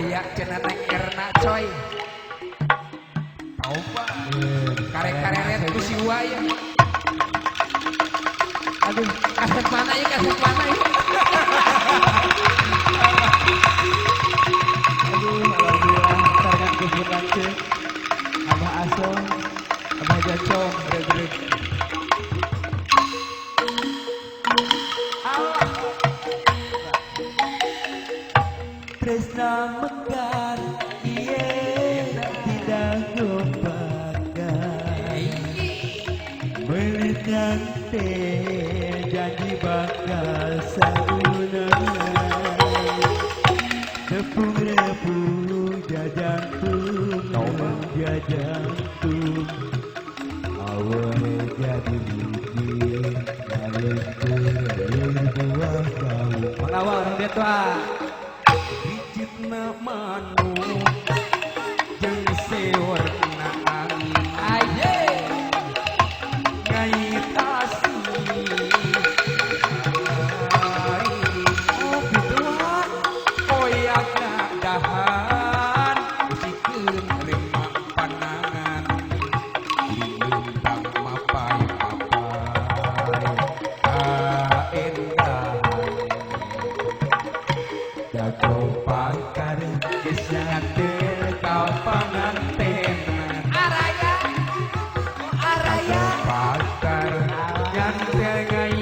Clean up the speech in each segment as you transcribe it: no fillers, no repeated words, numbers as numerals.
aya cenah naik erna coy. Coba karek-kareret ku si waya. Aduh, kaset mana ya, kaset mana ya? Aduh, alhamdulillah sarangan kebunan cek. Abah Asom, Abah Jacong, brek-brek. Tresna mekar, iye tidak lupakan. Melihat janji bakal saunangan. Tepung-repung jajantung, jajantung. Awal jadi bukit, ngalengkur buah kau. Mengawal orang dia tua. Bijitna manu, jeung sewarna angin. Aye. Ngait asih. Oh bituan, Koyakna dahan usikeun lima panangan. Lintang mapai-mapai kaendahan. dago pakar geus Kau pengantin Araya Araya pakar yang dengai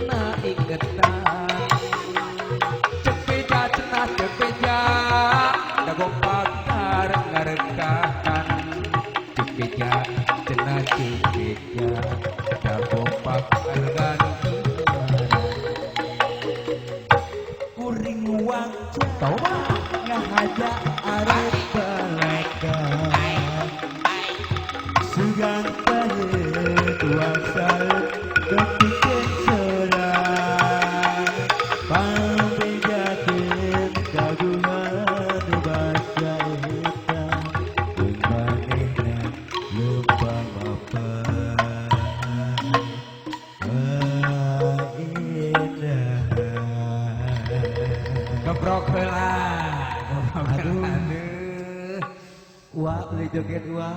na iketan cepeja cenah cepeja dago pakar ngarekahan cepeja cenah cepeja dago pakar ganti kuring uang tau mah ngahaja arep balakan sugan pahet wasal kepikeun sorang pambejakeun kagungan basa eta jeung manehna lupa mapan gebrok heula. Aduh. Aduh. Wah, boleh joget wah.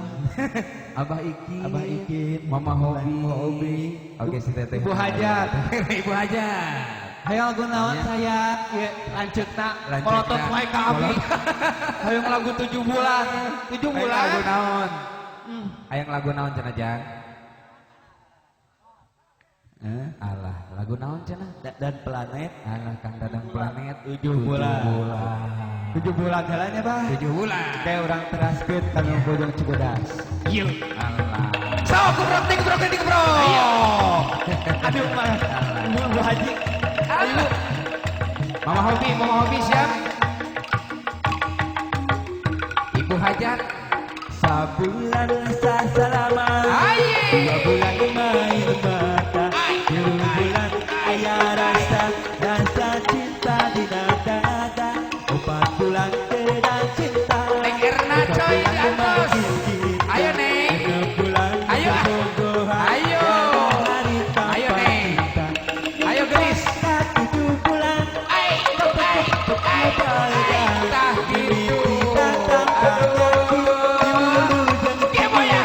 Abah Iki, Abah Ikin, Mama Hobi, Oke, si Teteh. Ibu Hajat, Ibu Hajat. Hayang lagu naon saya? Ya, lanjutna. Kolotot wae ka abi. Hayang lagu 7 bulan. 7 bulan. Lagu naon? Hayang lagu naon cenah Jang? Alah, lagu naon cenah? Dan planet Alah, Kang Dadang Planet 7 bulan. 7 bulan jalannya, Bang. 7 bulan. Kayak orang teraskeut Tanjung Bojong Cibodas. Yuk, alah. Gebrok, gebrok. Ayo. Aduh, malah. Bu Haji. Ayo. Mama Hobi siap. Ibu Hajat. Sabulan sasalaman. Aye. 2 bulan main mata. 3 bulan aya rasa cinta di dada. 4 bulan tidak cinta. Neng Erna coy di atas. Ayo Neng. 6 bulan Ayo. Ayo. Ayo Neng. Ayo gelis. 7 bulan Ay. Tah gitu. Aduh. Dia boya.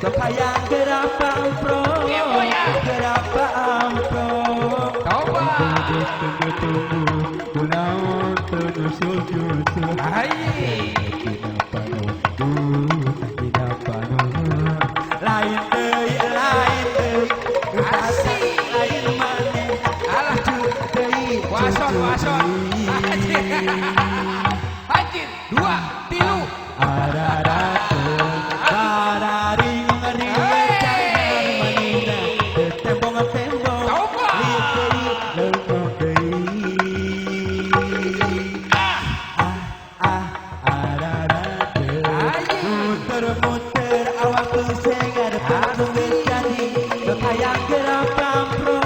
sok hayang gerapa ampro gerapa ampro Coba. tunggu kunaon teu susul Ai. lain deui Asik. lain maneh Alah deui wason. Hajin 2 3. Muter awak segar panggung jadi hayang gerapa ampro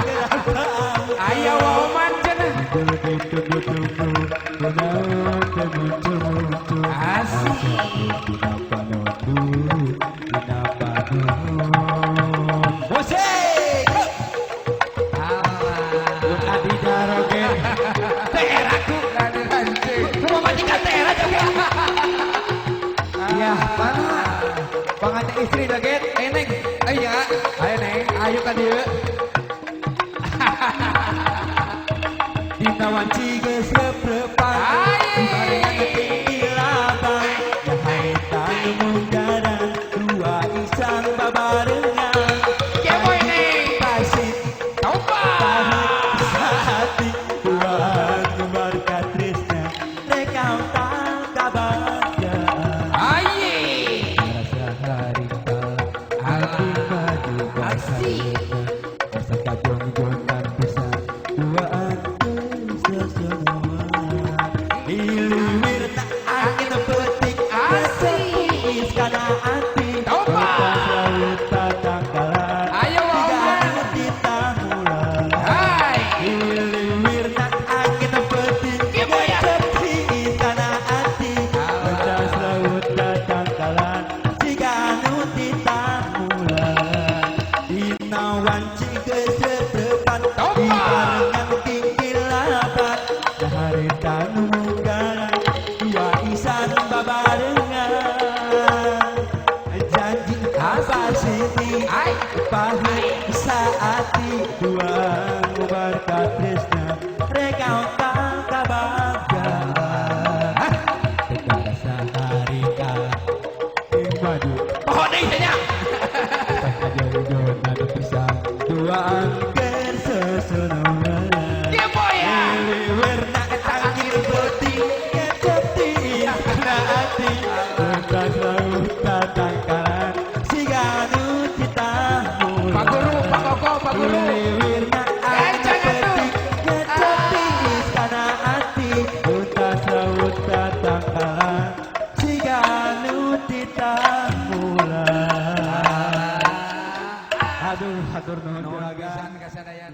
gerapa Aya waoman cenah. Asik. musik Alah. adi darogen Teraku ada hancur. semua majikan tera juga Iya, mana? Pangannya istri daget, Neng. Iya, ayo Neng, ayo ka dieu. dina wanci geus reprepan Aye. barengan tinggi labang nyahai tanu munggaran dua isan babarengan Kepoy Neng. pasif Coba. hati Tuhan memberkat tresna rekam kebahagiaan Aye. rasa harita hati maju Asik. asa kajong-jongan bisa duaan sesenuan iliwir tak angin petik Asik. kana hati Coba. laut tatangkalan Ayo waoman. kita mulai Hai. iliwir tak angin petik Kieu ya. petik kana hati bedas laut tatangkalan siga anu kita mulai dina wanci geus depan Coba. dibarengan tinggi lapat sehari tanu munggaran dua isan babarengan janji apa sini Ai. pahit saati dua berkat tresna rekau tak kebahagiaan tegara saharika maju Pohon deui nya. aja adu pisang dua angker sesenungan Kepoy ya. werna ketangkir peti keceti na ati bekas laut tatangkalan siga anu kita mulai Pak Guru, Pak Koko, Pak Guru. wirna Kencang atuh. keceti kana ati bekas laut tatangkalan siga anu kita mulai aduh hatur nuhun Nuhun juragan pisan kasadayan.